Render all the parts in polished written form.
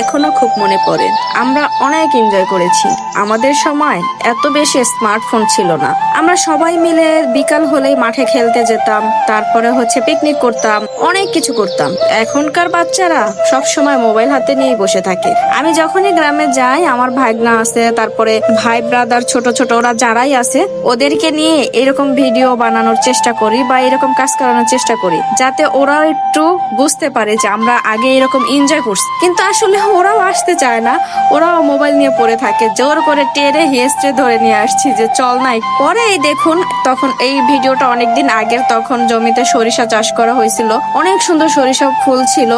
এখনো খুব মনে পড়ে। আমরা অনেক এনজয় করেছি। আমাদের সময় এত বেশি স্মার্টফোন ছিল না। আমরা সবাই মিলে বিকাল হলেই মাঠে খেলতে যেতাম, তারপরে পিকনিক করতাম, অনেক কিছু করতাম। এখনকার বাচ্চারা সব সময় মোবাইল হাতে নিয়ে বসে থাকে। আমি যখনই গ্রামে যাই, আমার ভাগনা আছে, তারপরে ভাই ব্রাদার ছোট ছোট ওরা যারাই আছে, ওদেরকে নিয়ে এরকম ভিডিও বানানোর চেষ্টা করি বা এরকম কাজ করানোর চেষ্টা করি, যাতে ওরাও একটু বুঝতে পারে যে আমরা আগে এরকম এনজয় করছি। কিন্তু আসলে ওরাও আসতে চায় না, ওরাও মোবাইল নিয়ে পড়ে থাকে। জোর করে টেনে হিয়েস্টে ধরে নিয়ে আসছি যে চল নাই। পরে এই দেখুন, তখন এই ভিডিওটা অনেকদিন আগের, তখন জমিতে সরিষা চাষ করা হয়েছিল, অনেক সুন্দর সরিষা ফুল ছিল।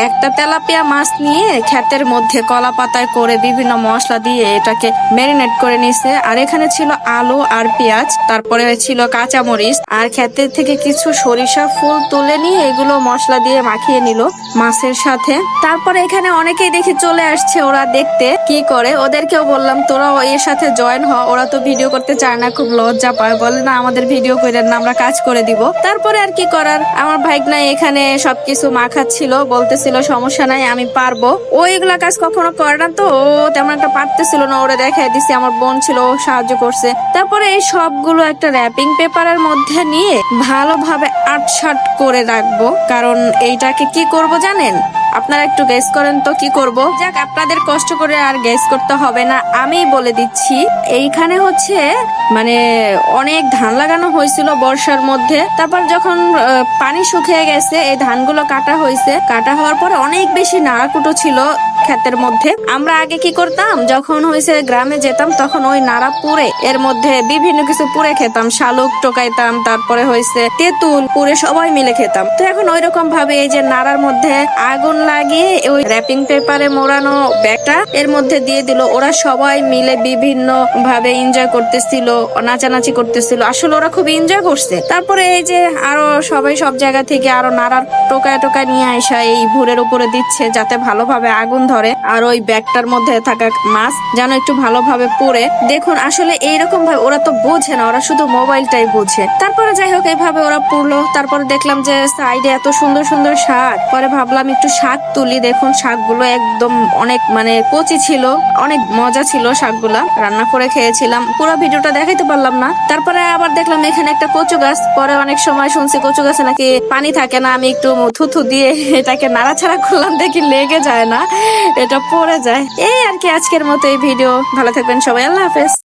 একটা তেলাপিয়া মাছ নিয়ে ক্ষেতের মধ্যে কলা পাতায় করে বিভিন্ন মশলা দিয়ে এটাকে ম্যারিনেট করে নিছে। আর এখানে ছিল আলু আর পেঁয়াজ, তারপরে ছিল কাঁচামরিচ, আর ক্ষেতের থেকে কিছু সরিষা ফুল তুলে নিয়ে এগুলো মশলা দিয়ে মাখিয়ে নিল মাছের সাথে। তারপরে এখানে অনেকেই দেখি চলে আসছে ওরা দেখতে কি করে। ওদেরকেও বললাম তোরাও এর সাথে জয়েন হ। ওরা তো ভিডিও করতে চায় না, খুব লজ্জা পায়, বলে না আমাদের ভিডিও করেন না, আমরা কাজ করে দিব। তারপরে আর কি করার, আমার ভাইগনা এখানে সবকিছু মাখাচ্ছিল, বলতেছিল সমস্যা নাই আমি পারবো। ও এগুলা কাজ কখনো করে না, তো ও তেমন একটা পারতেছিল না, ওরা দেখাই দিছে। আমার বোন ছিল, ও সাহায্য করছে। তারপরে এই সবগুলো একটা র্যাপিং পেপারের মধ্যে নিয়ে ভালোভাবে আটসাট করে রাখবো। কারণ এইটাকে কি করব জানেন? আপনারা একটু গেস করেন তো কি করব? যাক, আপনাদের কষ্ট করে আর গেস করতে হবে না, আমি বলে দিচ্ছি। এইখানে মানে অনেক ধান লাগানো হয়েছিল বর্ষার মধ্যে। তারপর যখন পানি শুকিয়ে গেছে, এই ধানগুলো কাটা হয়েছে। কাটা হওয়ার পরে অনেক বেশি নাড়াকুটো ছিল ক্ষেতের মধ্যে। আমরা আগে কি করতাম, যখন গ্রামে যেতাম, তখন ওই নাড়া পুড়ে এর মধ্যে বিভিন্ন কিছু পুড়ে খেতাম। শালুক টোকাইতাম, তারপরে তেঁতুল পুড়ে সবাই মিলে খেতাম। তো এখন ওই রকম ভাবে এই যে নাড়ার মধ্যে আগুন লাগিয়ে ওই র্যাপিং পেপারে মোড়ানো ব্যাগটা এর মধ্যে দিয়ে দিল। ওরা সবাই মিলে বিভিন্ন ভাবে এনজয় করতেছিল, নাচানাচি করতেছিল। আসলে ওরা খুব এনজয় করছে। তারপরে এই যে আরো সবাই সব জায়গা থেকে আরো নাড়ার টোকায় টোকায় নিয়ে আসা এই ভুরের উপরে দিচ্ছে, যাতে ভালোভাবে আগুন ধরে আর ওই ব্যাগটার মধ্যে থাকা মাছ যেন একটু ভালোভাবে পুড়ে। দেখুন, আসলে এইরকম ভাবে ওরা তো বোঝে না, ওরা শুধু মোবাইলটাই বোঝে। তারপরে যাই হোক, এইভাবে ওরা পুড়লো। তারপরে দেখলাম যে সাইডে এত সুন্দর সুন্দর শাক। পরে ভাবলাম একটু শাক তুলি। দেখুন, শাকগুলো একদম অনেক কচি ছিল, অনেক মজা ছিল। শাকগুলা রান্না করে খেয়েছিলাম, পুরো ভিডিওটা দেখাইতে পারলাম না। তারপরে আবার দেখলাম এখানে একটা কচু গাছ। পরে অনেক সময় শুনছি কচু গাছে নাকি পানি থাকে না। আমি একটু থুথু দিয়ে এটাকে নাড়াচাড়া করলাম, দেখি লেগে যায় না, এটা পড়ে যায়। এই আর কি, আজকের মতো এই ভিডিও। ভালো থাকবেন সবাই, আল্লাহ হাফেজ।